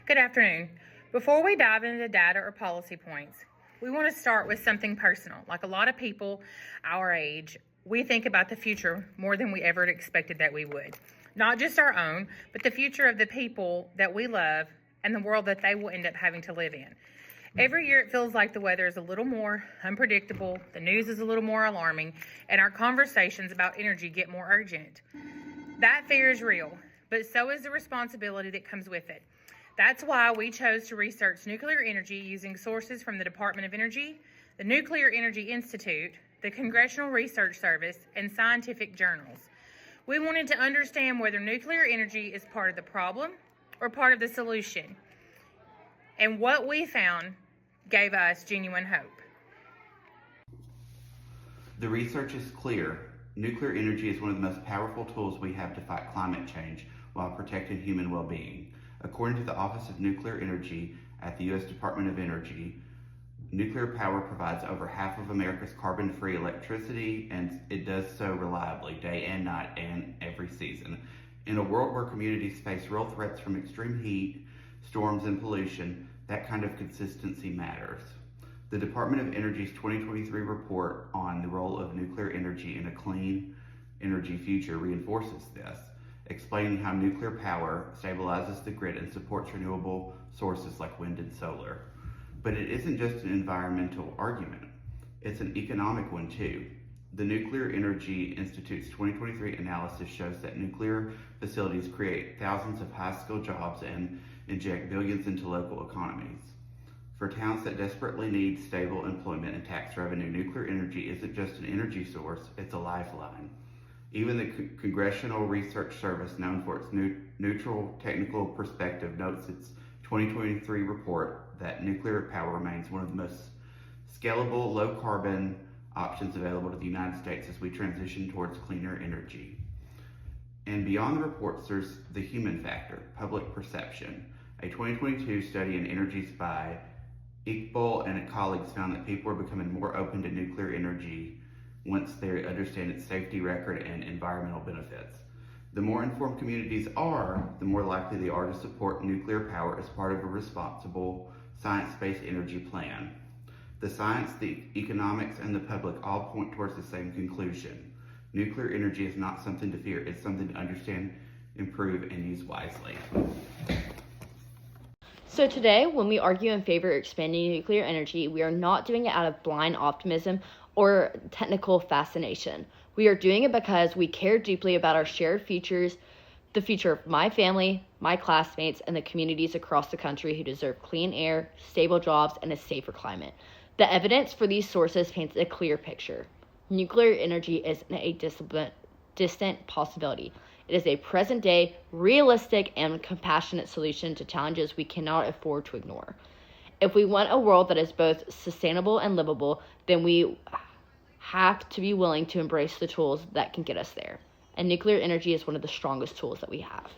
Good afternoon. Before we dive into data or policy points, we want to start with something personal. Like a lot of people our age, we think about the future more than we ever expected that we would. Not just our own, but the future of the people that we love and the world that they will end up having to live in. Every year it feels like the weather is a little more unpredictable, the news is a little more alarming, and our conversations about energy get more urgent. That fear is real, but so is the responsibility that comes with it. That's why we chose to research nuclear energy using sources from the Department of Energy, the Nuclear Energy Institute, the Congressional Research Service, and scientific journals. We wanted to understand whether nuclear energy is part of the problem or part of the solution. And what we found gave us genuine hope. The research is clear. Nuclear energy is one of the most powerful tools we have to fight climate change while protecting human well-being. According to the Office of Nuclear Energy at the U.S. Department of Energy, nuclear power provides over half of America's carbon-free electricity, and it does so reliably day and night and every season. In a world where communities face real threats from extreme heat, storms, and pollution, that kind of consistency matters. The Department of Energy's 2023 report on the role of nuclear energy in a clean energy future reinforces this, explaining how nuclear power stabilizes the grid and supports renewable sources like wind and solar. But it isn't just an environmental argument, it's an economic one too. The Nuclear Energy Institute's 2023 analysis shows that nuclear facilities create thousands of high-skilled jobs and inject billions into local economies. For towns that desperately need stable employment and tax revenue, nuclear energy isn't just an energy source, it's a lifeline. Even the Congressional Research Service, known for its neutral technical perspective, notes its 2023 report that nuclear power remains one of the most scalable, low-carbon options available to the United States as we transition towards cleaner energy. And beyond the reports, there's the human factor, public perception. A 2022 study in Energy by Iqbal and colleagues found that people are becoming more open to nuclear energy once they understand its safety record and environmental benefits. The more informed communities are, the more likely they are to support nuclear power as part of a responsible, science-based energy plan. The science, the economics, and the public all point towards the same conclusion. Nuclear energy is not something to fear, it's something to understand, improve, and use wisely. So today, when we argue in favor of expanding nuclear energy, we are not doing it out of blind optimism or technical fascination. We are doing it because we care deeply about our shared futures, the future of my family, my classmates, and the communities across the country who deserve clean air, stable jobs, and a safer climate. The evidence for these sources paints a clear picture. Nuclear energy isn't a distant possibility. It is a present-day, realistic, and compassionate solution to challenges we cannot afford to ignore. If we want a world that is both sustainable and livable, then we have to be willing to embrace the tools that can get us there. And nuclear energy is one of the strongest tools that we have.